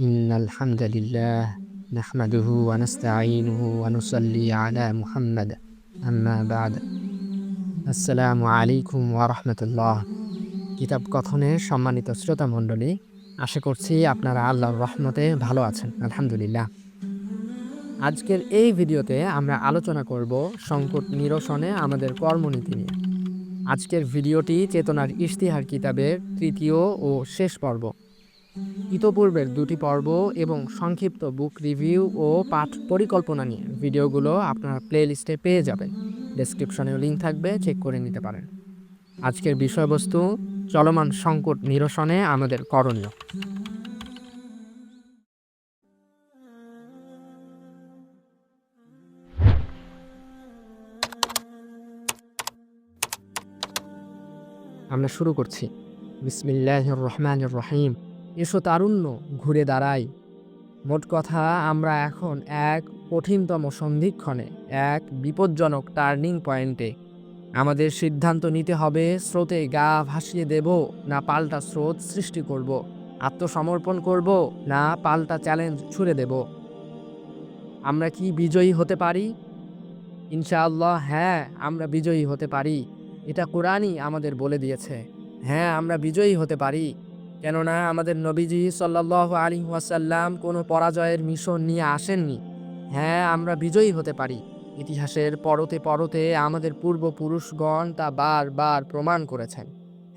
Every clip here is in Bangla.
إن الحمد لله نحمده ونستعينه ونصلي على محمد أما بعد আসসালামু আলাইকুম ওয়া রাহমাতুল্লাহ। কিতাব কথনের সম্মানিত শ্রোতা মণ্ডলী, আশা করছি আপনারা আল্লাহর রহমতে ভালো আছেন, আলহামদুলিল্লাহ। আজকের এই ভিডিওতে আমরা আলোচনা করব সংকট নিরসনে আমাদের কর্মনীতি নিয়ে। আজকের ভিডিওটি চেতনার ইশতিহার কিতাবের তৃতীয় ও শেষ পর্ব। ইতোপূর্বের দুটি পর্ব এবং সংক্ষিপ্ত বুক রিভিউ ও পাঠ পরিকল্পনা নিয়ে ভিডিওগুলো আপনারা প্লেলিস্টে পেয়ে যাবেন। ডেসক্রিপশনেও লিঙ্ক থাকবে, চেক করে নিতে পারেন। আজকের বিষয়বস্তু চলমান সংকট নিরসনে আমাদের করণীয়। আমরা শুরু করছি। বিসমিল্লাহির রহমানির রহিম। এসো তারুণ্য, ঘুরে দাঁড়াই। মোট কথা, আমরা এখন এক কঠিনতম সন্ধিক্ষণে, এক বিপজ্জনক টার্নিং পয়েন্টে। আমাদের সিদ্ধান্ত নিতে হবে, স্রোতে গা ভাসিয়ে দেব না পাল্টা স্রোত সৃষ্টি করব, আত্মসমর্পণ করব না পাল্টা চ্যালেঞ্জ ছুড়ে দেব। আমরা কি বিজয়ী হতে পারি? ইনশাআল্লাহ হ্যাঁ, আমরা বিজয়ী হতে পারি। এটা কোরআনই আমাদের বলে দিয়েছে। হ্যাঁ, আমরা বিজয়ী হতে পারি, কেননা আমাদের নবীজি সাল্লাল্লাহু আলাইহি ওয়াসাল্লাম কোনো পরাজয়ের মিশন নিয়ে আসেননি। হ্যাঁ, আমরা বিজয়ী হতে পারি। ইতিহাসের পরতে পরতে আমাদের পূর্বপুরুষগণ তা বারবার প্রমাণ করেছেন।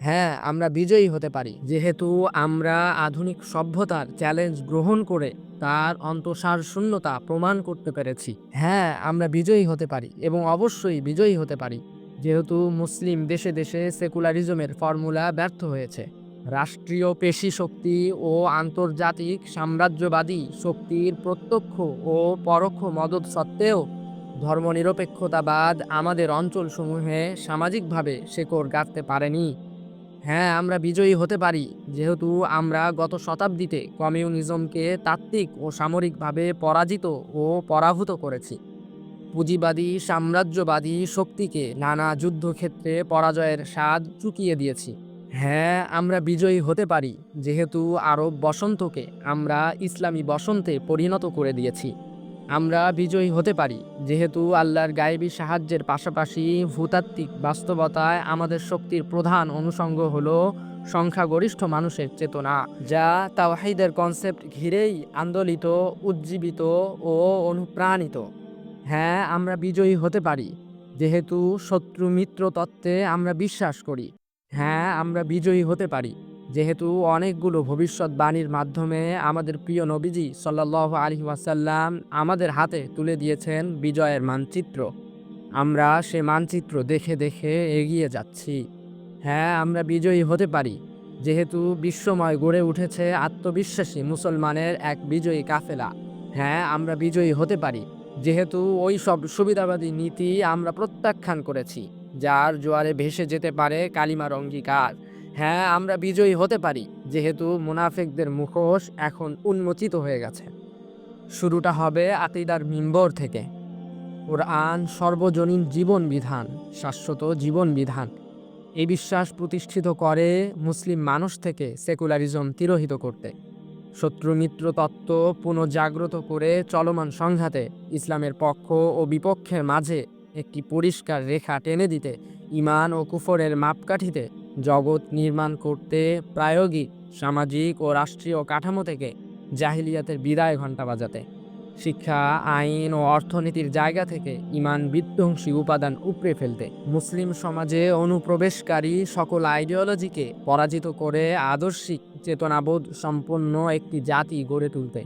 হ্যাঁ, আমরা বিজয়ী হতে পারি, যেহেতু আমরা আধুনিক সভ্যতার চ্যালেঞ্জ গ্রহণ করে তার অন্তঃসার শূন্যতা প্রমাণ করতে পেরেছি। হ্যাঁ, আমরা বিজয়ী হতে পারি এবং অবশ্যই বিজয়ী হতে পারি, যেহেতু মুসলিম দেশে দেশে সেকুলারিজমের ফর্মুলা ব্যর্থ হয়েছে। রাষ্ট্রীয় পেশি শক্তি ও আন্তর্জাতিক সাম্রাজ্যবাদী শক্তির প্রত্যক্ষ ও পরোক্ষ মদদ সত্ত্বেও ধর্মনিরপেক্ষতাবাদ আমাদের অঞ্চলসমূহে সামাজিকভাবে শেকড় গাঁথতে পারেনি। হ্যাঁ, আমরা বিজয়ী হতে পারি, যেহেতু আমরা গত শতাব্দীতে কমিউনিজমকে তাত্ত্বিক ও সামরিকভাবে পরাজিত ও পরাভূত করেছি। পুঁজিবাদী সাম্রাজ্যবাদী শক্তিকে নানা যুদ্ধক্ষেত্রে পরাজয়ের স্বাদ চুকিয়ে দিয়েছি। হ্যাঁ, আমরা বিজয়ী হতে পারি, যেহেতু আরব বসন্তকে আমরা ইসলামী বসন্তে পরিণত করে দিয়েছি। আমরা বিজয়ী হতে পারি, যেহেতু আল্লাহর গায়েবী সাহায্যের পাশাপাশি ভূতাত্ত্বিক বাস্তবতায় আমাদের শক্তির প্রধান অনুষঙ্গ হল সংখ্যাগরিষ্ঠ মানুষের চেতনা, যা তাওহীদের কনসেপ্ট ঘিরেই আন্দোলিত, উজ্জীবিত ও অনুপ্রাণিত। হ্যাঁ, আমরা বিজয়ী হতে পারি, যেহেতু শত্রু মিত্র তত্ত্বে আমরা বিশ্বাস করি। হ্যাঁ, আমরা বিজয়ী হতে পারি, যেহেতু অনেকগুলো ভবিষ্যৎবাণীর মাধ্যমে আমাদের প্রিয় নবীজি সাল্লাল্লাহু আলাইহি ওয়াসাল্লাম আমাদের হাতে তুলে দিয়েছেন বিজয়ের মানচিত্র। আমরা সে মানচিত্র দেখে দেখে এগিয়ে যাচ্ছি। হ্যাঁ, আমরা বিজয়ী হতে পারি, যেহেতু বিশ্বময় গড়ে উঠেছে আত্মবিশ্বাসী মুসলমানের এক বিজয়ী কাফেলা। হ্যাঁ, আমরা বিজয়ী হতে পারি, যেহেতু ওই সব সুবিধাবাদী নীতি আমরা প্রত্যাখ্যান করেছি, যার জোয়ারে ভেসে যেতে পারে কালিমার অঙ্গীকার। হ্যাঁ, আমরা বিজয়ী হতে পারি, যেহেতু মুনাফিকদের মুখোশ এখন উন্মোচিত হয়ে গেছে। শুরুটা হবে আকীদার মিম্বর থেকে। কোরআন সর্বজনীন জীবন বিধান, শাশ্বত জীবন বিধান, এই বিশ্বাস প্রতিষ্ঠিত করে মুসলিম মানুষ থেকে সেকুলারিজম তিরোহিত করতে। শত্রু মিত্র তত্ত্ব পুনঃজাগ্রত করে চলমান সংঘাতে ইসলামের পক্ষ ও বিপক্ষের মাঝে একটি পরিষ্কার রেখা টেনে দিতে, ঈমান ও কুফরের মাপকাঠিতে জগৎ নির্মাণ করতে, প্রায়োগিক সামাজিক ও রাষ্ট্রীয় কাঠামো থেকে জাহিলিয়াতের বিদায় ঘণ্টা বাজাতে, শিক্ষা, আইন ও অর্থনীতির জায়গা থেকে ঈমান বিধ্বংসী উপাদান উপড়ে ফেলতে, মুসলিম সমাজে অনুপ্রবেশকারী সকল আইডিওলজিকে পরাজিত করে আদর্শিক চেতনাবোধ সম্পন্ন একটি জাতি গড়ে তুলতে,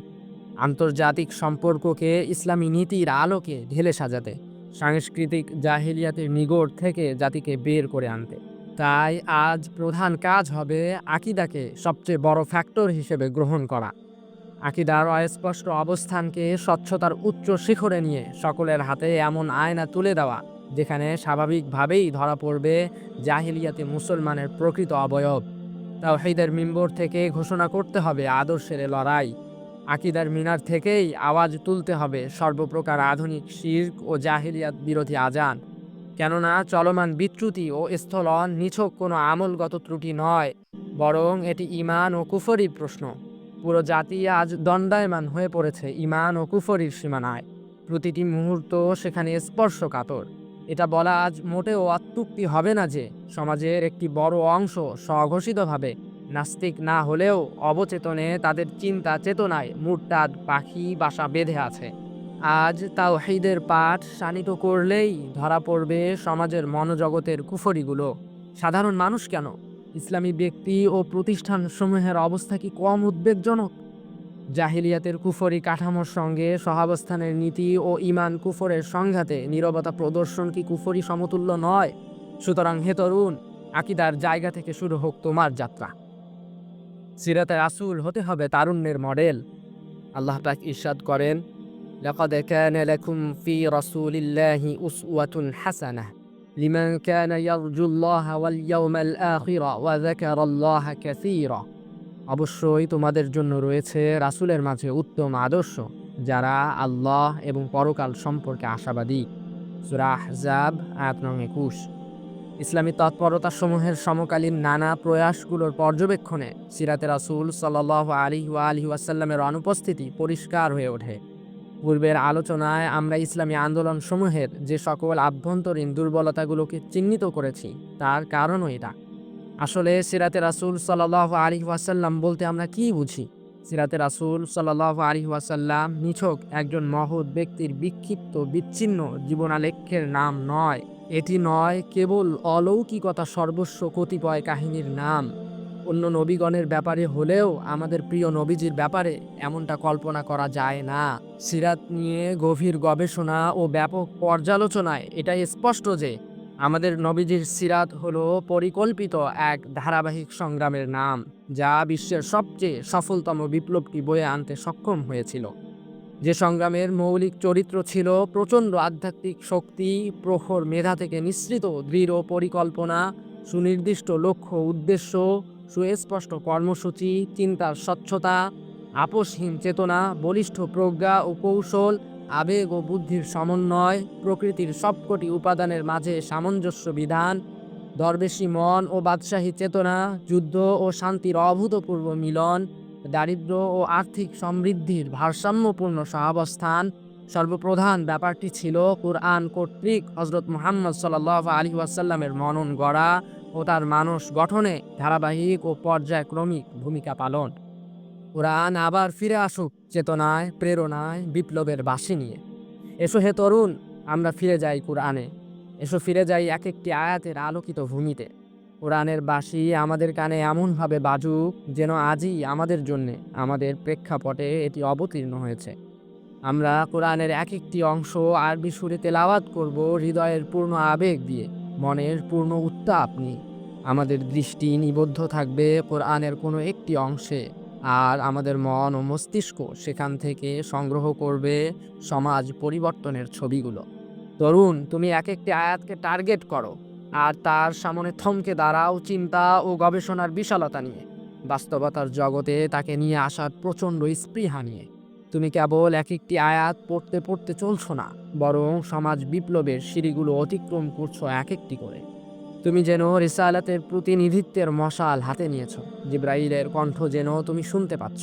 আন্তর্জাতিক সম্পর্ককে ইসলামী নীতির আলোকে ঢেলে সাজাতে, সাংস্কৃতিক জাহিলিয়াতের নিগড় থেকে জাতিকে বের করে আনতে। তাই আজ প্রধান কাজ হবে আকীদাকে সবচেয়ে বড় ফ্যাক্টর হিসেবে গ্রহণ করা। আকীদার অস্পষ্ট অবস্থানকে স্বচ্ছতার উচ্চ শিখরে নিয়ে সকলের হাতে এমন আয়না তুলে দেওয়া, যেখানে স্বাভাবিকভাবেই ধরা পড়বে জাহিলিয়াতে মুসলমানের প্রকৃত অবয়ব। তাওহীদের মিম্বর থেকে ঘোষণা করতে হবে আদর্শের লড়াই। আকীদার মিনার থেকেই আওয়াজ তুলতে হবে সর্বপ্রকার আধুনিক শিরক ও জাহিলিয়াত বিরোধী আজান। কেননা চলমান বিচ্যুতি ও স্থলন নিছক কোনো আমলগত ত্রুটি নয়, বরং এটি ঈমান ও কুফরির প্রশ্ন। পুরো জাতি আজ দণ্ডায়মান হয়ে পড়েছে ঈমান ও কুফরির সীমানায়। প্রতিটি মুহূর্ত সেখানে স্পর্শকাতর। এটা বলা আজ মোটেও অত্যুক্তি হবে না যে সমাজের একটি বড় অংশ স্বঘোষিতভাবে নাস্তিক না হলেও অবচেতনে তাদের চিন্তা চেতনায় মুরতাদ পাখি বাসা বেঁধে আছে। আজ তাওহীদের পাঠ শানিত করলেই ধরা পড়বে সমাজের মনোজগতের কুফরিগুলো। সাধারণ মানুষ কেন, ইসলামী ব্যক্তি ও প্রতিষ্ঠানসমূহের অবস্থা কি কম উদ্বেগজনক? জাহিলিয়াতের কুফরি কাঠামোর সঙ্গে সহাবস্থানের নীতি ও ঈমান কুফরের সংঘাতে নীরবতা প্রদর্শন কি কুফরি সমতুল্য নয়? সুতরাং হে তরুণ, আকীদার জায়গা থেকে শুরু হোক তোমার যাত্রা। সিরাতে রাসূল হতে হবে তারুণ্যের মডেল। আল্লাহ পাক ইরশাদ করেন, লাকাদ কানা লাকুম ফি রাসূলিল্লাহি উসওয়াতুন হাসানাহ লিমান কানা ইয়ারজুল্লাহা ওয়াল ইয়াওমাল আখিরা ওয়া যাকারাল্লাহা কাসীরা। অবশ্যই তোমাদের জন্য রয়েছে রাসূলের মাঝে উত্তম আদর্শ, যারা আল্লাহ এবং পরকাল সম্পর্কে আশাবাদী। সূরা আহজাব আয়াত নং 21। ইসলামী তৎপরতাসমূহের সমকালীন নানা প্রয়াসগুলোর পর্যবেক্ষণে সিরাতে রাসূল সাল্লাল্লাহু আলাইহি ওয়া আলিহি ওয়াসাল্লামের অনুপস্থিতি পরিষ্কার হয়ে ওঠে। পূর্বের আলোচনায় আমরা ইসলামী আন্দোলনসমূহের যে সকল আভ্যন্তরীণ দুর্বলতাগুলোকে চিহ্নিত করেছি, তার কারণও এটা। আসলে সিরাতে রাসূল সাল্লাল্লাহু আলাইহি ওয়াসাল্লাম বলতে আমরা কি বুঝি? সিরাতে রাসূল সাল্লাল্লাহু আলাইহি ওয়াসাল্লাম নিছক একজন মহৎ ব্যক্তির বিক্ষিপ্ত বিচ্ছিন্ন জীবনালেখ্যের নাম নয়। এটি নয় কেবল অলৌকিকতা সর্বস্ব কতিপয় কাহিনীর নাম। অন্য নবীগণের ব্যাপারে হলেও আমাদের প্রিয় নবীজির ব্যাপারে এমনটা কল্পনা করা যায় না। সিরাত নিয়ে গভীর গবেষণা ও ব্যাপক পর্যালোচনায় এটাই স্পষ্ট যে আমাদের নবীজির সিরাত হলো পরিকল্পিত এক ধারাবাহিক সংগ্রামের নাম, যা বিশ্বের সবচেয়ে সফলতম বিপ্লবটি বয়ে আনতে সক্ষম হয়েছিল। যে সংগ্রামের মৌলিক চরিত্র ছিল প্রচণ্ড আধ্যাত্মিক শক্তি, প্রখর মেধা থেকে নিঃসৃত দৃঢ় পরিকল্পনা, সুনির্দিষ্ট লক্ষ্য উদ্দেশ্য, সুস্পষ্ট কর্মসূচি, চিন্তার স্বচ্ছতা, আপোষহীন চেতনা, বলিষ্ঠ প্রজ্ঞা ও কৌশল, আবেগ ও বুদ্ধির সমন্বয়, প্রকৃতির সবকটি উপাদানের মাঝে সামঞ্জস্য বিধান, দরবেশী মন ও বাদশাহী চেতনা, যুদ্ধ ও শান্তির অভূতপূর্ব মিলন, দারিদ্র্য ও আর্থিক সমৃদ্ধির ভারসাম্যপূর্ণ সহাবস্থান। সর্বপ্রধান ব্যাপারটি ছিল কুরআন কর্তৃক হযরত মুহাম্মদ সাল্লাল্লাহু আলাইহি ওয়াসাল্লামের মনন গড়া ও তার মানস গঠনে ধারাবাহিক ও পর্যায়ক্রমিক ভূমিকা পালন। কুরআন আবার ফিরে আসুক চেতনায়, প্রেরণায়, বিপ্লবের বাঁশি নিয়ে। এসো হে তরুণ, আমরা ফিরে যাই কুরআনে। এসো ফিরে যাই এক একটি আয়াতের আলোকিত ভূমিতে। কোরআনের বাঁশি আমাদের কানে এমনভাবে বাজুক যেন আজই আমাদের জন্যে, আমাদের প্রেক্ষাপটে এটি অবতীর্ণ হয়েছে। আমরা কোরআনের এক একটি অংশ আরবি সুরে তেলাওয়াত করব, হৃদয়ের পূর্ণ আবেগ দিয়ে, মনের পূর্ণ উত্তাপ নিয়ে। আমাদের দৃষ্টি নিবদ্ধ থাকবে কোরআনের কোনো একটি অংশে, আর আমাদের মন ও মস্তিষ্ক সেখান থেকে সংগ্রহ করবে সমাজ পরিবর্তনের ছবিগুলো। তরুণ, তুমি এক একটি আয়াতকে টার্গেট করো, আর তার সামনে থমকে দাঁড়াও চিন্তা ও গবেষণার বিশালতা নিয়ে, বাস্তবতার জগতে তাকে নিয়ে আসার প্রচণ্ড স্পৃহা নিয়ে। তুমি কেবল এক একটি আয়াত পড়তে পড়তে চলছো না, বরং সমাজ বিপ্লবের সিঁড়িগুলো অতিক্রম করছো এক একটি করে। তুমি যেন রিসালাতের প্রতিনিধিত্বের মশাল হাতে নিয়েছো, জিবরাইলের কণ্ঠ যেন তুমি শুনতে পাচ্ছ।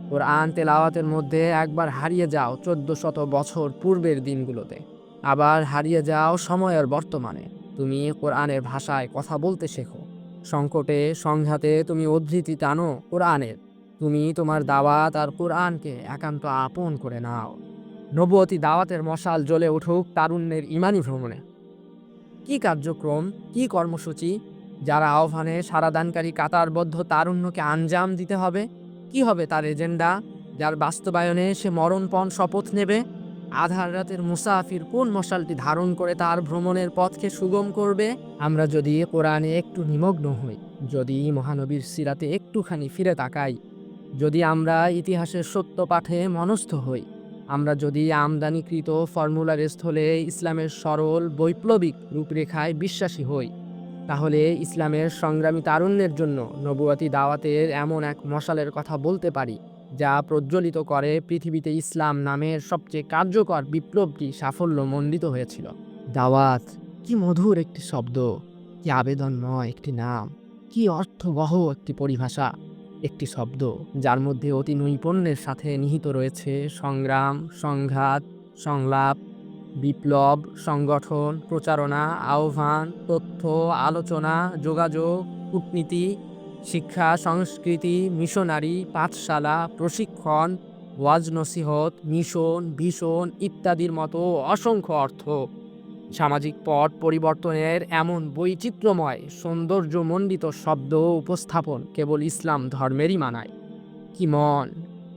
কোরআন তেলাওয়াতের মধ্যে একবার হারিয়ে যাও 1400 বছর পূর্বের দিনগুলোতে, আবার হারিয়ে যাও সময়ের বর্তমানে। তুমি কোরআনের ভাষায় কথা বলতে শেখো। সংকটে সংঘাতে তুমি উদ্ধৃতি টানো কোরআনের। তুমি তোমার দাওয়াত আর কোরআনকে একান্ত আপন করে নাও। নবুয়তি দাওয়াতের মশাল জ্বলে উঠুক তারুণ্যের ইমানি ভ্রমণে। কি কার্যক্রম, কি কর্মসূচি, যারা আহ্বানে সারাদানকারী কাতারবদ্ধ তারুণ্যকে আঞ্জাম দিতে হবে? কি হবে তার এজেন্ডা, যার বাস্তবায়নে সে মরণপণ শপথ নেবে? আধার রাতের মুসাফির কোন মশালটি ধারণ করে তার ভ্রমণের পথকে সুগম করবে? আমরা যদি কোরআনে একটু নিমগ্ন হই, যদি মহানবীর সিরাতে একটুখানি ফিরে তাকাই, যদি আমরা ইতিহাসের সত্য পাঠে মনস্থ হই, আমরা যদি আমদানিকৃত ফর্মুলার স্থলে ইসলামের সরল বৈপ্লবিক রূপরেখায় বিশ্বাসী হই, তাহলে ইসলামের সংগ্রামী তারুণ্যের জন্য নবুয়তি দাওয়াতের এমন এক মশালের কথা বলতে পারি, যা প্রজ্বলিত করে পৃথিবীতে ইসলাম নামের সবচেয়ে কার্যকর বিপ্লবটি সাফল্যমণ্ডিত হয়েছিল। দাওয়াত কি মধুর একটি শব্দ, কি আবেদনময় একটি নাম, কি অর্থবহ একটি পরিভাষা। একটি শব্দ, যার মধ্যে অতি নৈপুণ্যের সাথে নিহিত রয়েছে সংগ্রাম, সংঘাত, সংলাপ, বিপ্লব, সংগঠন, প্রচারণা, আহ্বান, তথ্য, আলোচনা, যোগাযোগ, কূটনীতি, শিক্ষা, সংস্কৃতি, মিশনারি, পাঠশালা, প্রশিক্ষণ, ওয়াজ নসিহত, মিশন, ভীষণ ইত্যাদির মতো অসংখ্য অর্থ। সামাজিক পট পরিবর্তনের এমন বৈচিত্র্যময় সৌন্দর্যমণ্ডিত শব্দ উপস্থাপন কেবল ইসলাম ধর্মেরই মানায়। কি মন,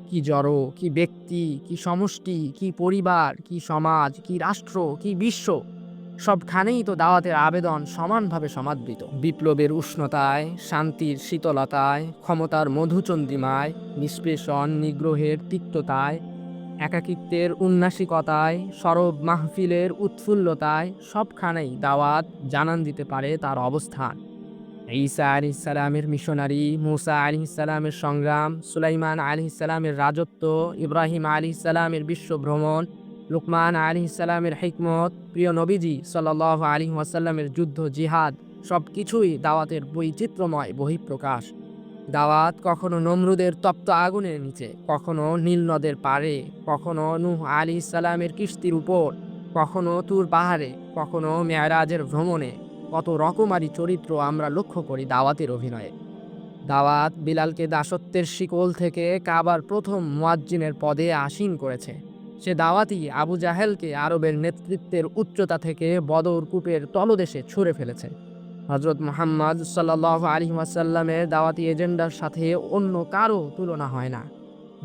কি জড়, কি ব্যক্তি, কি সমষ্টি, কি পরিবার, কি সমাজ, কি রাষ্ট্র, কি বিশ্ব, সবখানেই তো দাওয়াতের আবেদন সমানভাবে সমাদৃত। বিপ্লবের উষ্ণতায়, শান্তির শীতলতায়, ক্ষমতার মধুচন্দ্রিমায়, নিষ্পেষণ নিগ্রহের তিক্ততায়, একাকিত্বের উন্নাসিকতায়, সরব মাহফিলের উৎফুল্লতায় সবখানেই দাওয়াত জানান দিতে পারে তার অবস্থান। ঈসা আলাইহিসসালামের মিশনারি, মুসা আলাইহিসসালামের সংগ্রাম, সুলাইমান আলাইহিসসালামের রাজত্ব, ইব্রাহিম আলাইহিসসালামের বিশ্বভ্রমণ, লুকমান আলাইহিসসালামের হিকমত, প্রিয় নবীজি সাল্লাল্লাহু আলাইহি ওয়াসাল্লামের যুদ্ধ জিহাদ সবকিছুই দাওয়াতের বৈচিত্র্যময় বহিঃপ্রকাশ। দাওয়াত কখনো নমরুদের তপ্ত আগুনের নিচে, কখনো নীল নদের পাড়ে, কখনো নূহ আলাইহিসসালামের কিস্তির উপর, কখনো তুর পাহাড়ে, কখনো মেরাজের ভ্রমণে। কত রকমারি চরিত্র আমরা লক্ষ্য করি দাওয়াতের অভিনয়ে। দাওয়াত বিলালকে দাসত্বের শিকল থেকে কাবার প্রথম মুয়াজ্জিনের পদে আসীন করেছে। সে দাওয়াতই আবু জাহেলকে আরবের নেতৃত্বের উচ্চতা থেকে বদর কূপের তলদেশে ছুঁড়ে ফেলেছে। হজরত মুহাম্মদ সাল্লাল্লাহু আলাইহি ওয়াসাল্লামের দাওয়াতি এজেন্ডার সাথে অন্য কারো তুলনা হয় না।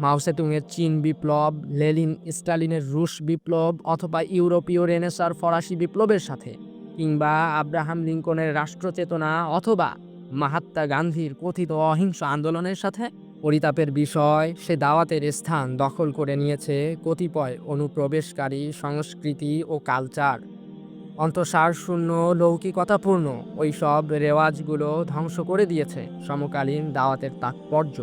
মাও সেতুংয়ের চীন বিপ্লব, লেনিন স্টালিনের রুশ বিপ্লব, অথবা ইউরোপীয় রেনেসার ফরাসি বিপ্লবের সাথে, কিংবা আব্রাহাম লিঙ্কনের রাষ্ট্রচেতনা, অথবা মহাত্মা গান্ধীর কথিত অহিংস আন্দোলনের সাথে। পরিতাপের বিষয়, সে দাওয়াতের স্থান দখল করে নিয়েছে কতিপয় অনুপ্রবেশকারী সংস্কৃতি ও কালচার। অন্তঃসারশূন্য, লৌকিকতাপূর্ণ ওই সব রেওয়াজগুলো ধ্বংস করে দিয়েছে সমকালীন দাওয়াতের তাৎপর্য।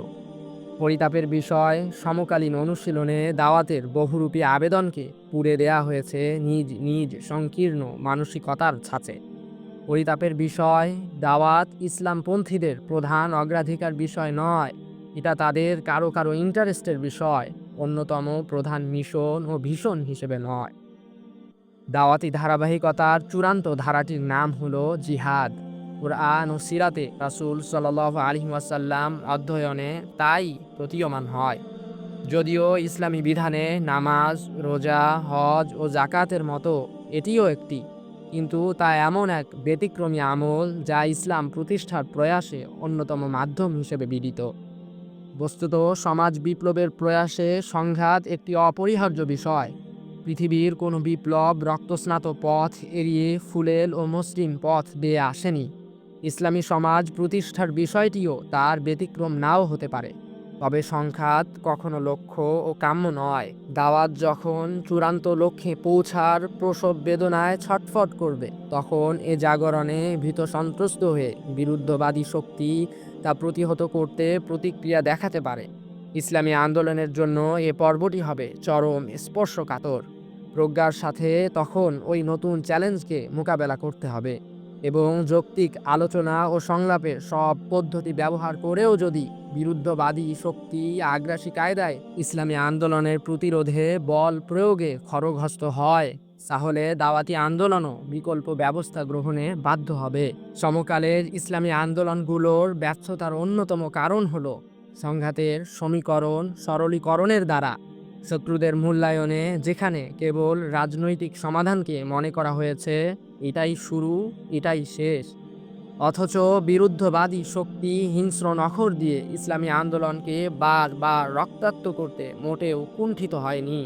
পরিতাপের বিষয়, সমকালীন অনুশীলনে দাওয়াতের বহুরূপী আবেদনকে পুড়ে দেয়া হয়েছে নিজ নিজ সংকীর্ণ মানসিকতার ছাঁচে। পরিতাপের বিষয়, দাওয়াত ইসলামপন্থীদের প্রধান অগ্রাধিকার বিষয় নয়, এটা তাদের কারো কারো ইন্টারেস্টের বিষয়, অন্যতম প্রধান মিশন ও ভীষণ হিসেবে নয়। দাওয়াতি ধারাবাহিকতার চূড়ান্ত ধারাটির নাম হলো জিহাদ। কুরআন ও সিরাতে রাসূল সাল্লাল্লাহু আলাইহি ওয়াসাল্লাম অধ্যয়নে তাই প্রতীয়মান হয়। যদিও ইসলামী বিধানে নামাজ, রোজা, হজ ও জাকাতের মতো এটিও একটি, কিন্তু তা এমন এক ব্যতিক্রমী আমল যা ইসলাম প্রতিষ্ঠার প্রয়াসে অন্যতম মাধ্যম হিসেবে বিদিত। বস্তুত সমাজ বিপ্লবের প্রয়াসে সংঘাত একটি অপরিহার্য বিষয়। পৃথিবীর কোনো বিপ্লব রক্তস্নাত পথ এড়িয়ে ফুলেল ও মসৃণ পথ বেয়ে আসেনি। ইসলামী সমাজ প্রতিষ্ঠার বিষয়টিও তার ব্যতিক্রম নাও হতে পারে। তবে সংঘাত কখনো লক্ষ্য ও কাম্য নয়। দাওয়াত যখন চূড়ান্ত লক্ষ্যে পৌঁছার প্রসব বেদনায় ছটফট করবে, তখন এ জাগরণে ভীত সন্ত্রস্ত হয়ে বিরুদ্ধবাদী শক্তি তা প্রতিহত করতে প্রতিক্রিয়া দেখাতে পারে। ইসলামী আন্দোলনের জন্য এ পর্বটি হবে চরম স্পর্শকাতর। প্রজ্ঞার সাথে তখন ওই নতুন চ্যালেঞ্জকে মোকাবেলা করতে হবে, এবং যৌক্তিক আলোচনা ও সংলাপের সব পদ্ধতি ব্যবহার করেও যদি বিরুদ্ধবাদী শক্তি আগ্রাসী কায়দায় ইসলামী আন্দোলনের প্রতিরোধে বল প্রয়োগে খড়গহস্ত হয়, তাহলে দাওয়াতি আন্দোলনও বিকল্প ব্যবস্থা গ্রহণে বাধ্য হবে। সমকালের ইসলামী আন্দোলনগুলোর ব্যর্থতার অন্যতম কারণ হলো সংঘাতের সমীকরণ সরলীকরণের দ্বারা শত্রুদের মূল্যায়নে যেখানে কেবল রাজনৈতিক সমাধানকে মনে করা হয়েছে এটাই শুরু, এটাই শেষ, অথচ বিরুদ্ধবাদী শক্তি হিংস্র নখর দিয়ে ইসলামী আন্দোলনকে বারবার রক্তাক্ত করতে মোটেও কুণ্ঠিত হয়নি।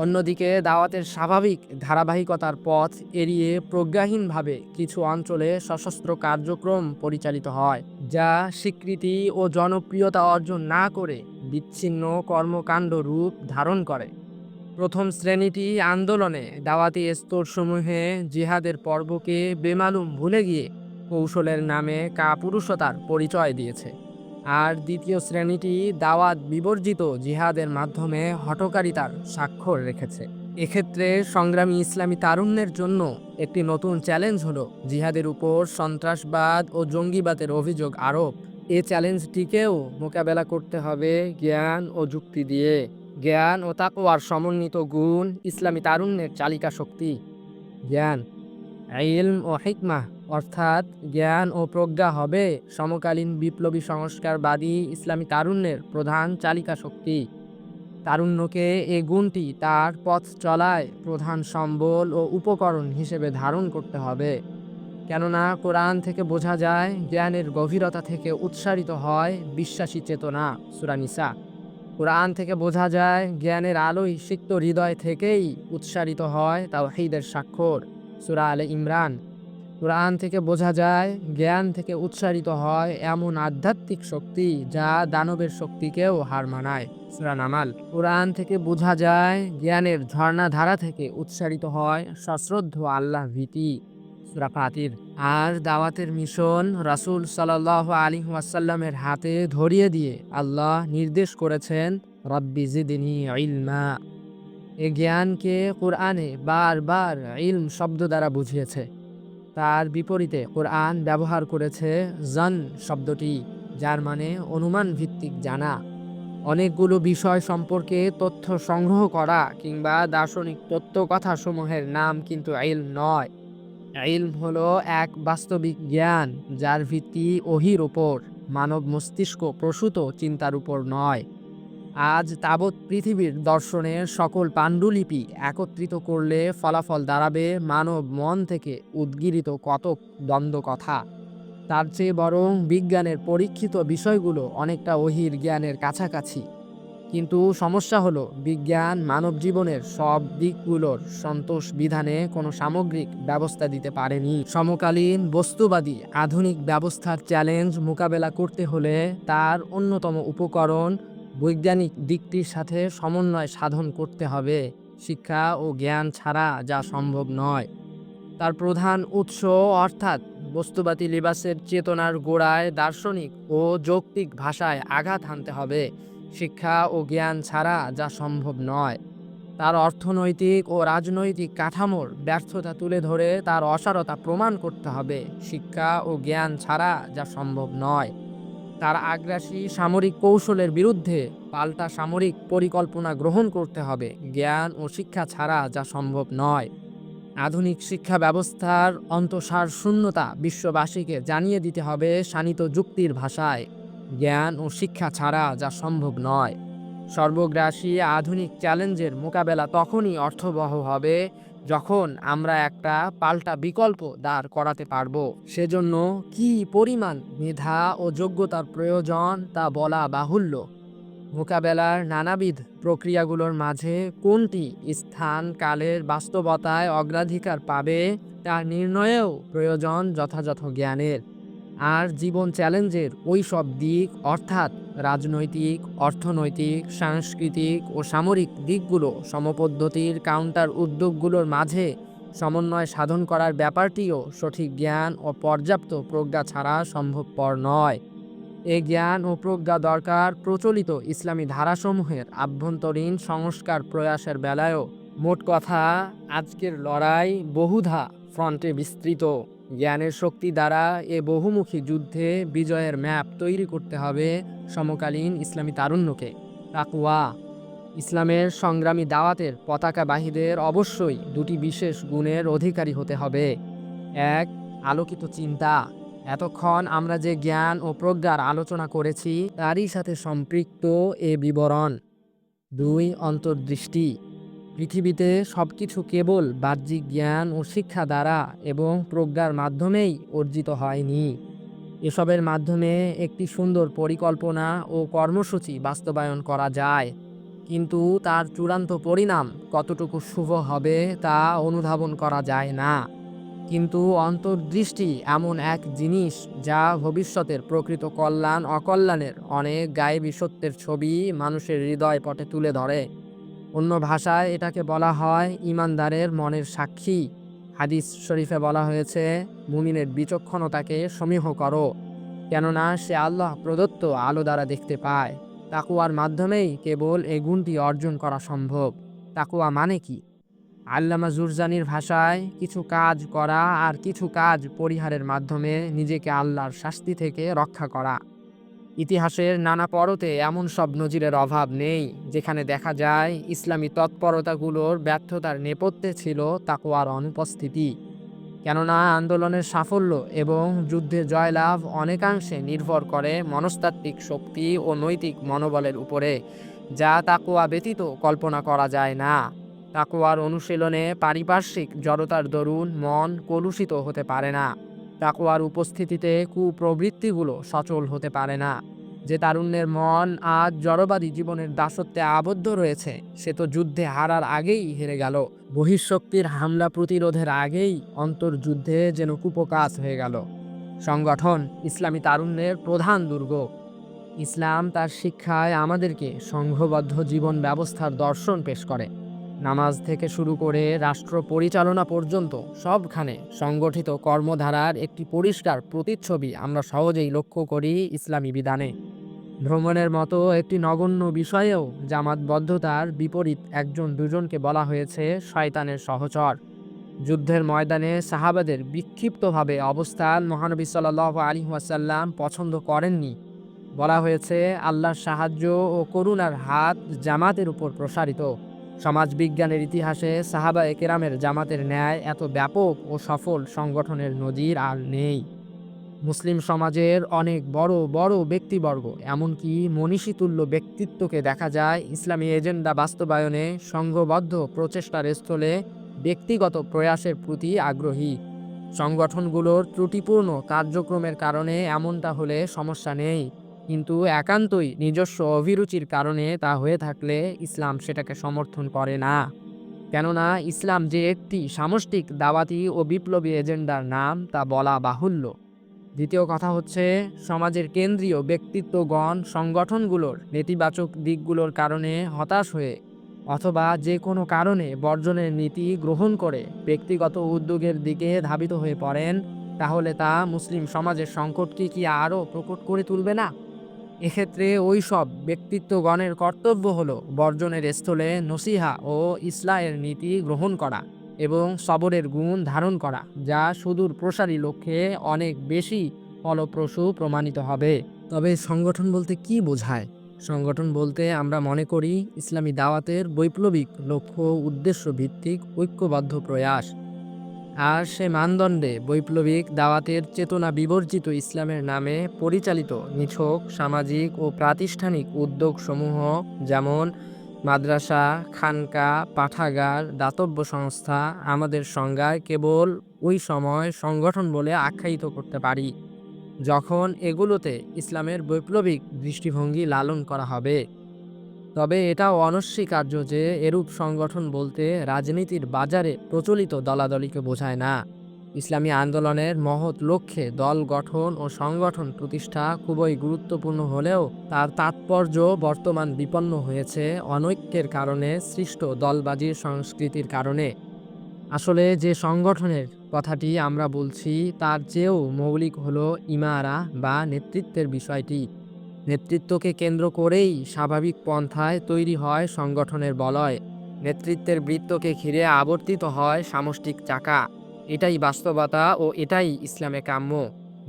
অন্যদিকে দাওয়াতের স্বাভাবিক ধারাবাহিকতার পথ এড়িয়ে প্রজ্ঞাহীনভাবে কিছু অঞ্চলে সশস্ত্র কার্যক্রম পরিচালিত হয়, যা স্বীকৃতি ও জনপ্রিয়তা অর্জন না করে বিচ্ছিন্ন কর্মকাণ্ড রূপ ধারণ করে। প্রথম শ্রেণীটি আন্দোলনে দাওয়াতি স্তরসমূহে জিহাদের পর্বকে বেমালুম ভুলে গিয়ে কৌশলের নামে কাপুরুষতার পরিচয় দিয়েছে, আর দ্বিতীয় শ্রেণীটি দাওয়াত বিবর্জিত জিহাদের মাধ্যমে হঠকারিতার স্বাক্ষর রেখেছে। এক্ষেত্রে সংগ্রামী ইসলামী তারুণ্যের জন্য একটি নতুন চ্যালেঞ্জ হলো জিহাদের উপর সন্ত্রাসবাদ ও জঙ্গিবাদের অভিযোগ আরোপ। এ চ্যালেঞ্জটিকেও মোকাবেলা করতে হবে জ্ঞান ও যুক্তি দিয়ে। জ্ঞান ও তাকওয়ার সমন্বিত গুণ ইসলামী তারুণ্যের চালিকা শক্তি। জ্ঞান, ইলম ও হিকমাহ অর্থাৎ জ্ঞান ও প্রজ্ঞা হবে সমকালীন বিপ্লবী সংস্কারবাদী ইসলামী তারুণ্যের প্রধান চালিকা শক্তি। তারুণ্যকে এ গুণটি তার পথ চলায় প্রধান সম্বল ও উপকরণ হিসেবে ধারণ করতে হবে। কেননা কোরআন থেকে বোঝা যায় জ্ঞানের গভীরতা থেকে উৎসারিত হয় বিশ্বাসী চেতনা, সূরা নিসা। কোরআন থেকে বোঝা যায় জ্ঞানের আলোয় সিক্ত হৃদয় থেকেই উৎসারিত হয় তাওহীদের স্বাক্ষর, সূরা আলে ইমরান। কোরআন থেকে বোঝা যায় জ্ঞান থেকে উৎসারিত হয় এমন আধ্যাত্মিক শক্তি যা দানবের শক্তিকেও হার মানায়, সূরা নামাল। কোরআন থেকে বোঝা যায় জ্ঞানের ঝর্ণাধারা থেকে উৎসারিত হয় সশ্রদ্ধ আল্লাহ ভীতি, সূরা ফাতির। আর দাওয়াতের মিশন রাসূল সাল্লাল্লাহু আলাইহি ওয়াসাল্লামের হাতে ধরিয়ে দিয়ে আল্লাহ নির্দেশ করেছেন, রব্বি জিদনি ইলমা। এ জ্ঞানকে কোরআনে বারবার ইলম শব্দ দ্বারা বুঝিয়েছে। তার বিপরীতে কোরআন ব্যবহার করেছে জান শব্দটি, যার মানে অনুমান ভিত্তিক জানা। অনেকগুলো বিষয় সম্পর্কে তথ্য সংগ্রহ করা কিংবা দার্শনিক তত্ত্বকথাসমূহের নাম কিন্তু ইলম নয়। ইলম হলো এক বাস্তবিক জ্ঞান যার ভিত্তি ওহীর উপর, মানব মস্তিষ্ক প্রসূত চিন্তার উপর নয়। আজ তাবৎ পৃথিবীর দর্শনের সকল পাণ্ডুলিপি একত্রিত করলে ফলাফল দাঁড়াবে মানব মন থেকে উদ্গীরিত কতক দ্বন্দ্ব কথা। তার চেয়ে বরং বিজ্ঞানের পরীক্ষিত বিষয়গুলো অনেকটা ওহীর জ্ঞানের কাছাকাছি। কিন্তু সমস্যা হলো বিজ্ঞান মানব জীবনের সব দিকগুলোর সন্তোষ বিধানে কোনো সামগ্রিক ব্যবস্থা দিতে পারেনি। সমকালীন বস্তুবাদী আধুনিক ব্যবস্থার চ্যালেঞ্জ মোকাবেলা করতে হলে তার অন্যতম উপকরণ বৈজ্ঞানিক দিকটির সাথে সমন্বয় সাধন করতে হবে। শিক্ষা ও জ্ঞান ছাড়া যা সম্ভব নয়। তার প্রধান উৎস অর্থাৎ বস্তুবাদী লিবাসের চেতনার গোড়ায় দার্শনিক ও যৌক্তিক ভাষায় আঘাত হানতে হবে। শিক্ষা ও জ্ঞান ছাড়া যা সম্ভব নয়। তার অর্থনৈতিক ও রাজনৈতিক কাঠামোর ব্যর্থতা তুলে ধরে তার অসারতা প্রমাণ করতে হবে। শিক্ষা ও জ্ঞান ছাড়া যা সম্ভব নয়। তার আগ্রাসী সামরিক কৌশলের বিরুদ্ধে পাল্টা সামরিক পরিকল্পনা গ্রহণ করতে হবে। জ্ঞান ও শিক্ষা ছাড়া যা সম্ভব নয়। আধুনিক শিক্ষা ব্যবস্থার অন্তঃসার শূন্যতা বিশ্ববাসীকে জানিয়ে দিতে হবে শানিত যুক্তির ভাষায়। জ্ঞান ও শিক্ষা ছাড়া যা সম্ভব নয়। সর্বগ্রাসী আধুনিক চ্যালেঞ্জের মোকাবেলা তখনই অর্থবহ হবে যখন আমরা একটা পাল্টা বিকল্প দাঁড় করাতে পারব। সেজন্য কী পরিমাণ মেধা ও যোগ্যতার প্রয়োজন তা বলা বাহুল্য। মোকাবেলার নানাবিধ প্রক্রিয়াগুলোর মাঝে কোনটি স্থান কালের বাস্তবতায় অগ্রাধিকার পাবে তা নির্ণয়েও প্রয়োজন যথাযথ জ্ঞানের। আর জীবন চ্যালেঞ্জের ওই সব দিক অর্থাৎ রাজনৈতিক, অর্থনৈতিক, সাংস্কৃতিক ও সামরিক দিকগুলো সমপদ্ধতির কাউন্টার উদ্যোগগুলোর মাঝে সমন্বয় সাধন করার ব্যাপারটিও সঠিক জ্ঞান ও পর্যাপ্ত প্রজ্ঞা ছাড়া সম্ভবপর নয়। এ জ্ঞান ও প্রজ্ঞা দরকার প্রচলিত ইসলামী ধারাসমূহের আভ্যন্তরীণ সংস্কার প্রয়াসের বেলায়ও। মোট কথা, আজকের লড়াই বহুধা ফ্রন্টে বিস্তৃত। জ্ঞানের শক্তি দ্বারা এ বহুমুখী যুদ্ধে বিজয়ের ম্যাপ তৈরি করতে হবে সমকালীন ইসলামী তারুণ্যকে। তাকওয়া। ইসলামের সংগ্রামী দাওয়াতের পতাকাবাহীদের অবশ্যই দুটি বিশেষ গুণের অধিকারী হতে হবে। এক, আলোকিত চিন্তা। এতক্ষণ আমরা যে জ্ঞান ও প্রজ্ঞার আলোচনা করেছি তারই সাথে সম্পৃক্ত এ বিবরণ। দুই, অন্তর্দৃষ্টি। পৃথিবীতে সবকিছু কেবল বাহ্যিক জ্ঞান ও শিক্ষা দ্বারা এবং প্রজ্ঞার মাধ্যমেই অর্জিত হয়নি। এসবের মাধ্যমে একটি সুন্দর পরিকল্পনা ও কর্মসূচি বাস্তবায়ন করা যায়, কিন্তু তার চূড়ান্ত পরিণাম কতটুকু শুভ হবে তা অনুধাবন করা যায় না। কিন্তু অন্তর্দৃষ্টি এমন এক জিনিস যা ভবিষ্যতের প্রকৃত কল্যাণ অকল্যাণের অনেক গায়েবী সত্যের ছবি মানুষের হৃদয় পটে তুলে ধরে। অন্য ভাষায় এটাকে বলা হয় ঈমানদারের মনের সাক্ষী। হাদিস শরীফে বলা হয়েছে, মুমিনের বিচক্ষণতাকে সমীহ করো, কেননা সে আল্লাহ প্রদত্ত আলো দ্বারা দেখতে পায়। তাকওয়ার মাধ্যমেই কেবল এই গুণটি অর্জন করা সম্ভব। তাকওয়া মানে কি? আল্লামা জুরজানির ভাষায় কিছু কাজ করা আর কিছু কাজ পরিহারের মাধ্যমে নিজেকে আল্লাহর শাস্তি থেকে রক্ষা করা। ইতিহাসের নানা পরতে এমন সব নজিরের অভাব নেই যেখানে দেখা যায় ইসলামী তৎপরতাগুলোর ব্যর্থতার নেপথ্যে ছিল তাকওয়ার অনুপস্থিতি। কেননা আন্দোলনের সাফল্য এবং যুদ্ধে জয়লাভ অনেকাংশে নির্ভর করে মনস্তাত্ত্বিক শক্তি ও নৈতিক মনোবলের উপরে, যা তাকওয়া ব্যতীত কল্পনা করা যায় না। তাকওয়ার অনুশীলনে পারিপার্শ্বিক জড়তার দরুন মন কলুষিত হতে পারে না। তাকওয়ার উপস্থিতিতে কুপ্রবৃত্তিগুলো সচল হতে পারে না। যে তারুণ্যের মন আজ জড়বাদী জীবনের দাসত্বে আবদ্ধ রয়েছে, সে তো যুদ্ধে হারার আগেই হেরে গেল। বহিঃশক্তির হামলা প্রতিরোধের আগেই অন্তর্যুদ্ধে যেন কুপকাস হয়ে গেল। সংগঠন ইসলামী তারুণ্যের প্রধান দুর্গ। ইসলাম তার শিক্ষায় আমাদেরকে সংঘবদ্ধ জীবন ব্যবস্থার দর্শন পেশ করে। নামাজ থেকে শুরু করে রাষ্ট্র পরিচালনা পর্যন্ত সবখানে সংগঠিত কর্মধারার একটি পরিষ্কার প্রতিচ্ছবি আমরা সহজেই লক্ষ্য করি ইসলামী বিধানে। ভ্রমণের মতো একটি নগণ্য বিষয়েও জামাতবদ্ধতার বিপরীত একজন দুজনকে বলা হয়েছে শয়তানের সহচর। যুদ্ধের ময়দানে সাহাবাদের বিক্ষিপ্তভাবে অবস্থান মহানবী সাল্লাল্লাহু আলাইহি ওয়াসাল্লাম পছন্দ করেননি। বলা হয়েছে আল্লাহর সাহায্য ও করুণার হাত জামাতের উপর প্রসারিত। সমাজবিজ্ঞানের ইতিহাসে সাহাবায়ে কেরামের জামাতের ন্যায় এত ব্যাপক ও সফল সংগঠনের নজির আর নেই। মুসলিম সমাজের অনেক বড় বড় ব্যক্তিবর্গ, এমনকি মনীষীতুল্য ব্যক্তিত্বকে দেখা যায় ইসলামী এজেন্ডা বাস্তবায়নে সংঘবদ্ধ প্রচেষ্টার স্থলে ব্যক্তিগত প্রয়াসের প্রতি আগ্রহী। সংগঠনগুলোর ত্রুটিপূর্ণ কার্যক্রমের কারণে এমনটা হলে সমস্যা নেই, কিন্তু একান্তই নিজস্ব অভিরুচির কারণে তা হয়ে থাকলে ইসলাম সেটাকে সমর্থন করে না। কেননা ইসলাম যে একটি সামষ্টিক দাওয়াতি ও বিপ্লবী এজেন্ডার নাম তা বলা বাহুল্য। দ্বিতীয় কথা হচ্ছে, সমাজের কেন্দ্রীয় ব্যক্তিত্বগণ সংগঠনগুলোর নেতিবাচক দিকগুলোর কারণে হতাশ হয়ে অথবা যে কোনো কারণে বর্জনের নীতি গ্রহণ করে ব্যক্তিগত উদ্যোগের দিকে ধাবিত হয়ে পড়েন, তাহলে তা মুসলিম সমাজের সংকটকে কি আরও প্রকট করে তুলবে না? এক্ষেত্রে ওই সব ব্যক্তিত্বগণের কর্তব্য হলো বর্জনের স্থলে নসিহা ও ইসলাহের নীতি গ্রহণ করা এবং সবরের গুণ ধারণ করা, যা সুদূর প্রসারী লক্ষ্যে অনেক বেশি ফলপ্রসূ প্রমাণিত হবে। তবে সংগঠন বলতে কি বোঝায়? সংগঠন বলতে আমরা মনে করি ইসলামী দাওয়াতের বৈপ্লবিক লক্ষ্য উদ্দেশ্য ভিত্তিক ঐক্যবদ্ধ প্রয়াস। আর সে মানদণ্ডে বৈপ্লবিক দাওয়াতের চেতনা বিবর্জিত ইসলামের নামে পরিচালিত নিছক সামাজিক ও প্রাতিষ্ঠানিক উদ্যোগসমূহ, যেমন মাদ্রাসা, খানকা, পাঠাগার, দাতব্য সংস্থা, আমাদের সংজ্ঞায় কেবল ওই সময় সংগঠন বলে আখ্যায়িত করতে পারি যখন এগুলোতে ইসলামের বৈপ্লবিক দৃষ্টিভঙ্গি লালন করা হবে। তবে এটাও অনস্বীকার্য যে এরূপ সংগঠন বলতে রাজনীতির বাজারে প্রচলিত দলাদলিকে বোঝায় না। ইসলামী আন্দোলনের মহৎ লক্ষ্যে দল গঠন ও সংগঠন প্রতিষ্ঠা খুবই গুরুত্বপূর্ণ হলেও তার তাৎপর্য বর্তমান বিপন্ন হয়েছে অনৈক্যের কারণে সৃষ্ট দলবাজির সংস্কৃতির কারণে। আসলে যে সংগঠনের কথাটি আমরা বলছি তার চেয়েও মৌলিক হলো ইমারা বা নেতৃত্বের বিষয়টি। নেতৃত্বকে কেন্দ্র করেই স্বাভাবিক পন্থায় তৈরি হয় সংগঠনের বলয়। নেতৃত্বের বৃত্তকে ঘিরে আবর্তিত হয় সামষ্টিক চাকা। এটাই বাস্তবতা ও এটাই ইসলামে কাম্য।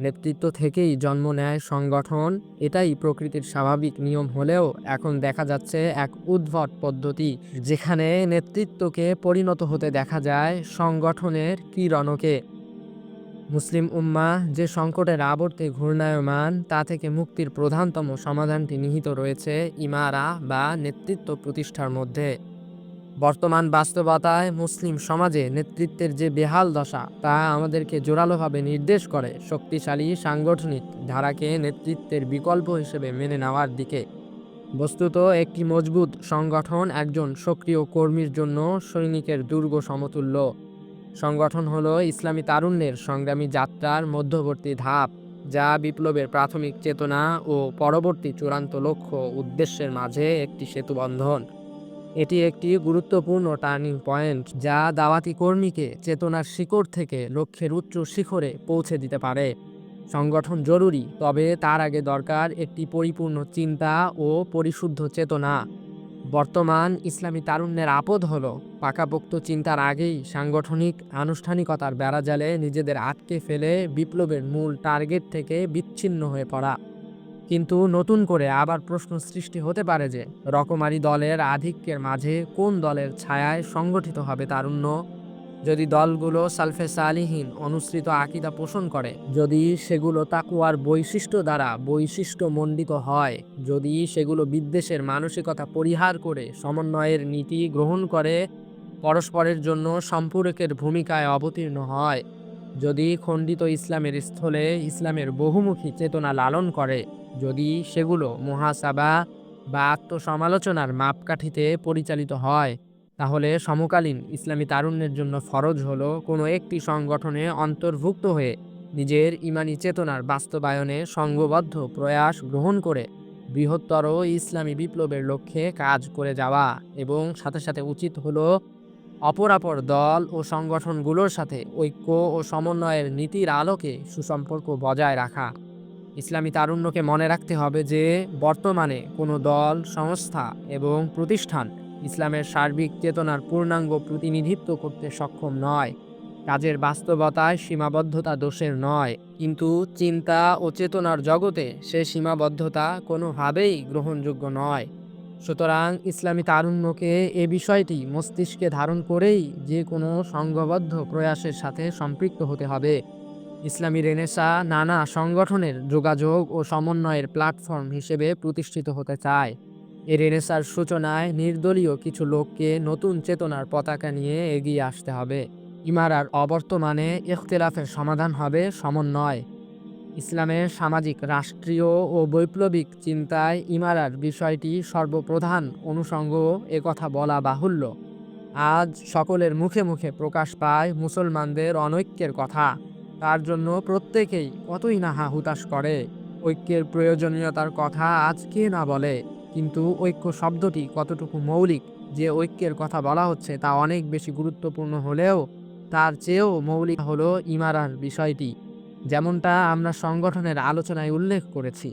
নেতৃত্ব থেকেই জন্ম নেয় সংগঠন, এটাই প্রকৃতির স্বাভাবিক নিয়ম হলেও এখন দেখা যাচ্ছে এক উদ্ভট পদ্ধতি, যেখানে নেতৃত্বকে পরিণত হতে দেখা যায় সংগঠনের কিরণকে। মুসলিম উম্মাহ যে সংকটের আবর্তে ঘূর্ণায়মান, তা থেকে মুক্তির প্রধানতম সমাধানটি নিহিত রয়েছে ইমারা বা নেতৃত্ব প্রতিষ্ঠার মধ্যে। বর্তমান বাস্তবতায় মুসলিম সমাজে নেতৃত্বের যে বেহাল দশা, তা আমাদেরকে জোরালোভাবে নির্দেশ করে শক্তিশালী সাংগঠনিক ধারাকে নেতৃত্বের বিকল্প হিসেবে মেনে নেওয়ার দিকে। বস্তুত একটি মজবুত সংগঠন একজন সক্রিয় কর্মীর জন্য সৈনিকের দুর্গ সমতুল্য। সংগঠন হলো ইসলামী তারুণ্যের সংগ্রামী যাত্রার মধ্যবর্তী ধাপ, যা বিপ্লবের প্রাথমিক চেতনা ও পরবর্তী চূড়ান্ত লক্ষ্য উদ্দেশ্যের মাঝে একটি সেতুবন্ধন। এটি একটি গুরুত্বপূর্ণ টার্নিং পয়েন্ট, যা দাওয়াতি কর্মীকে চেতনার শিকড় থেকে লক্ষ্যের উচ্চ শিখরে পৌঁছে দিতে পারে। সংগঠন জরুরি, তবে তার আগে দরকার একটি পরিপূর্ণ চিন্তা ও পরিশুদ্ধ চেতনা। বর্তমান ইসলামী তারুণ্যের আপদ হলো পাকাপোক্ত চিন্তার আগেই সাংগঠনিক আনুষ্ঠানিকতার বেড়াজালে নিজেদের আটকে ফেলে বিপ্লবের মূল টার্গেট থেকে বিচ্ছিন্ন হয়ে পড়া। কিন্তু নতুন করে আবার প্রশ্ন সৃষ্টি হতে পারে যে রকমারি দলের আধিক্যের মাঝে কোন দলের ছায়ায় সংগঠিত হবে তারুণ্য। যদি দলগুলো সালফে সালিহীন অনুসৃত আকীদা পোষণ করে, যদি সেগুলো তাকওয়ার বৈশিষ্ট্য দ্বারা বৈশিষ্ট্যমণ্ডিত হয়, যদি সেগুলো বিদ্বেষের মানসিকতা পরিহার করে সমন্বয়ের নীতি গ্রহণ করে, পরস্পরের জন্য সম্পূরকের ভূমিকায় অবতীর্ণ হয়, যদি খণ্ডিত ইসলামের স্থলে ইসলামের বহুমুখী চেতনা লালন করে, যদি সেগুলো মুহাসাবা বা আত্মসমালোচনার মাপকাঠিতে পরিচালিত হয়, তাহলে সমকালীন ইসলামী তারুণ্যের জন্য ফরজ হলো কোনো একটি সংগঠনে অন্তর্ভুক্ত হয়ে নিজের ইমানি চেতনার বাস্তবায়নে সংঘবদ্ধ প্রয়াস গ্রহণ করে বৃহত্তর ইসলামী বিপ্লবের লক্ষ্যে কাজ করে যাওয়া, এবং সাথে সাথে উচিত হলো অপরাপর দল ও সংগঠনগুলোর সাথে ঐক্য ও সমন্বয়ের নীতির আলোকে সুসম্পর্ক বজায় রাখা। ইসলামী তারুণ্যকে মনে রাখতে হবে যে বর্তমানে কোনো দল, সংস্থা এবং প্রতিষ্ঠান ইসলামের সার্বিক চেতনার পূর্ণাঙ্গ প্রতিনিধিত্ব করতে সক্ষম নয়। কাজের বাস্তবতায় সীমাবদ্ধতা দোষের নয়, কিন্তু চিন্তা ও চেতনার জগতে সে সীমাবদ্ধতা কোনোভাবেই গ্রহণযোগ্য নয়। সুতরাং ইসলামী তারুণ্যকে এ বিষয়টি মস্তিষ্কে ধারণ করেই যে কোনো সংঘবদ্ধ প্রয়াসের সাথে সম্পৃক্ত হতে হবে। ইসলামী রেনেসাঁ নানা সংগঠনের যোগাযোগ ও সমন্বয়ের প্ল্যাটফর্ম হিসেবে প্রতিষ্ঠিত হতে চায়। এ রেনেসাঁর সূচনায় নির্দলীয় কিছু লোককে নতুন চেতনার পতাকা নিয়ে এগিয়ে আসতে হবে। ইমারার অবর্তমানে ইখতিলাফের সমাধান হবে সমন্বয়। ইসলামের সামাজিক, রাষ্ট্রীয় ও বৈপ্লবিক চিন্তায় ইমারার বিষয়টি সর্বপ্রধান অনুষঙ্গ, কথা বলা বাহুল্য। আজ সকলের মুখে মুখে প্রকাশ পায় মুসলমানদের অনৈক্যের কথা। তার জন্য প্রত্যেকেই কতই না হুতাশ করে। ঐক্যের প্রয়োজনীয়তার কথা আজ কে না বলে, কিন্তু ঐক্য শব্দটি কতটুকু মৌলিক, যে ঐক্যের কথা বলা হচ্ছে তা অনেক বেশি গুরুত্বপূর্ণ হলেও তার চেয়েও মৌলিক হলো ইমারার বিষয়টি। যেমনটা আমরা সংগঠনের আলোচনায় উল্লেখ করেছি,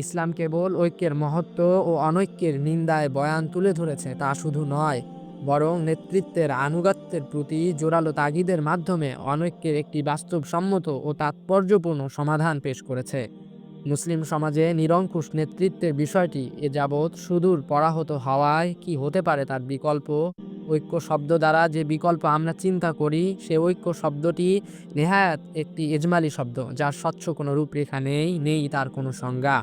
ইসলাম কেবল ঐক্যের মহত্ব ও অনৈক্যের নিন্দায় বয়ান তুলে ধরেছে তা শুধু নয়, বরং নেতৃত্বের আনুগত্যের প্রতি জোরালো তাগিদের মাধ্যমে অনৈক্যের একটি বাস্তবসম্মত ও তাৎপর্যপূর্ণ সমাধান পেশ করেছে। মুসলিম সমাজে নিরঙ্কুশ নেতৃত্বের বিষয়টি এ যাবৎ সুদূর পরাহত হওয়ায় কি হতে পারে তার বিকল্প? ঐক্য শব্দ দ্বারা যে বিকল্প আমরা চিন্তা করি, সে ঐক্য শব্দটি নেহায়াত একটি এজমালি শব্দ, যার স্বচ্ছ কোনো রূপরেখা নেই, নেই তার কোনো সংজ্ঞা,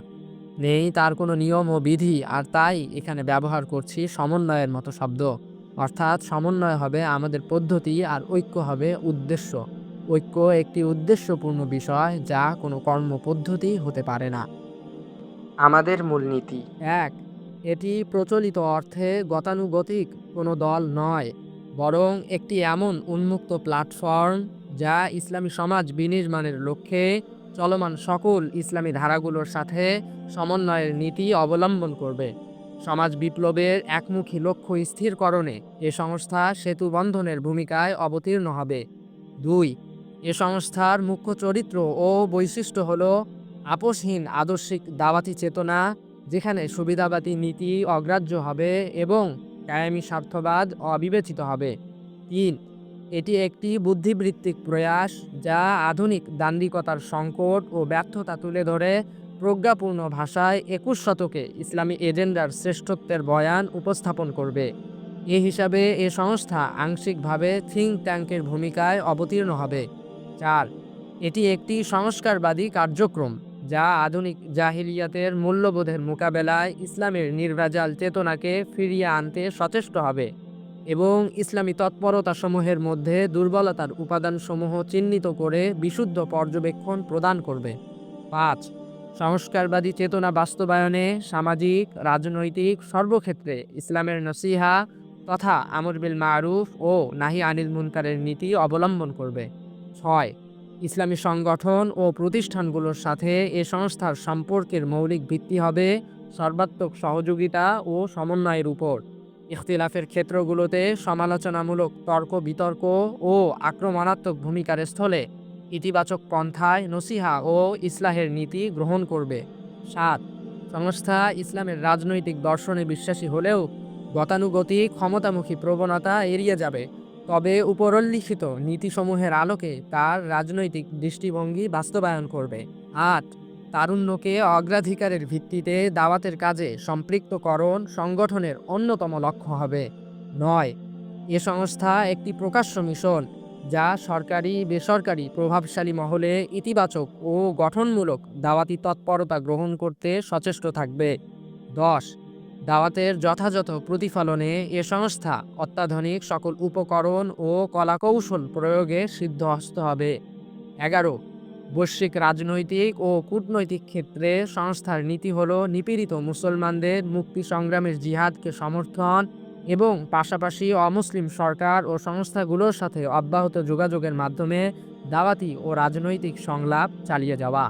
নেই তার কোনো নিয়ম ও বিধি। আর তাই এখানে ব্যবহার করছি সমন্বয়ের মতো শব্দ। অর্থাৎ সমন্বয় হবে আমাদের পদ্ধতি আর ঐক্য হবে উদ্দেশ্য। ঐক্য একটি উদ্দেশ্যপূর্ণ বিষয়, যা কোনো কর্মপদ্ধতি হতে পারে না। আমাদের মূলনীতি ১. এটি প্রচলিত অর্থে গতানুগতিক কোনো দল নয়, বরং একটি এমন উন্মুক্ত প্ল্যাটফর্ম যা ইসলামী সমাজ বিনির্মাণের লক্ষ্যে চলমান সকল ইসলামী ধারাগুলোর সাথে সমন্বয়ের নীতি অবলম্বন করবে। সমাজ বিপ্লবের একমুখী লক্ষ্য স্থিরকরণে এ সংস্থা সেতু বন্ধনের ভূমিকায় অবতীর্ণ হবে। ২. এ সংস্থার মুখ্য চরিত্র ও বৈশিষ্ট্য হল আপোষহীন আদর্শিক দাওয়াতি চেতনা, যেখানে সুবিধাবাদী নীতি অগ্রাহ্য হবে এবং কায়েমি স্বার্থবাদ অবিবেচিত হবে। ৩. এটি একটি বুদ্ধিবৃত্তিক প্রয়াস যা আধুনিক দান্ডিকতার সংকট ও ব্যর্থতা তুলে ধরে প্রজ্ঞাপূর্ণ ভাষায় ২১ শতকে ইসলামী এজেন্ডার শ্রেষ্ঠত্বের বয়ান উপস্থাপন করবে। এ হিসাবে এ সংস্থা আংশিকভাবে থিঙ্ক ট্যাঙ্কের ভূমিকায় অবতীর্ণ হবে। ৪. এটি একটি সংস্কারবাদী কার্যক্রম যা আধুনিক জাহিলিয়াতের মূল্যবোধের মোকাবেলায় ইসলামের নির্ভেজাল চেতনাকে ফিরিয়ে আনতে সচেষ্ট হবে এবং ইসলামী তৎপরতাসমূহের মধ্যে দুর্বলতার উপাদানসমূহ চিহ্নিত করে বিশুদ্ধ পর্যবেক্ষণ প্রদান করবে। ৫. সংস্কারবাদী চেতনা বাস্তবায়নে সামাজিক, রাজনৈতিক সর্বক্ষেত্রে ইসলামের নসিহা তথা আমর বিল মারুফ ও নাহি আনিল মুনকারের নীতি অবলম্বন করবে। ৬. ইসলামী সংগঠন ও প্রতিষ্ঠানগুলোর সাথে এ সংস্থার সম্পর্কের মৌলিক ভিত্তি হবে সর্বাত্মক সহযোগিতা ও সমন্বয়ের উপর। ইখতিলাফের ক্ষেত্রগুলোতে সমালোচনামূলক তর্ক বিতর্ক ও আক্রমণাত্মক ভূমিকার স্থলে ইতিবাচক পন্থায় নসিহা ও ইসলাহের নীতি গ্রহণ করবে। ৭. সংস্থা ইসলামের রাজনৈতিক দর্শনে বিশ্বাসী হলেও গতানুগতিক ক্ষমতামুখী প্রবণতা এড়িয়ে যাবে, তবে উপরোল্লিখিত নীতিসমূহের আলোকে তার রাজনৈতিক দৃষ্টিভঙ্গি বাস্তবায়ন করবে। ৮. তারুণ্যকে অগ্রাধিকারের ভিত্তিতে দাওয়াতের কাজে সম্পৃক্তকরণ সংগঠনের অন্যতম লক্ষ্য হবে। ৯. এ সংস্থা একটি প্রকাশ্য মিশন, যা সরকারি বেসরকারি প্রভাবশালী মহলে ইতিবাচক ও গঠনমূলক দাওয়াতি তৎপরতা গ্রহণ করতে সচেষ্ট থাকবে। ১০. দাওয়াতের যথাযথ প্রতিফলনে এ সংস্থা অত্যাধুনিক সকল উপকরণ ও কলাকৌশল প্রয়োগে সিদ্ধহস্ত হবে। ১১. বৈশ্বিক রাজনৈতিক ও কূটনৈতিক ক্ষেত্রে সংস্থার নীতি হল নিপীড়িত মুসলমানদের মুক্তি সংগ্রামের জিহাদকে সমর্থন এবং পাশাপাশি অমুসলিম সরকার ও সংস্থাগুলোর সাথে অব্যাহত যোগাযোগের মাধ্যমে দাওয়াতি ও রাজনৈতিক সংলাপ চালিয়ে যাওয়া।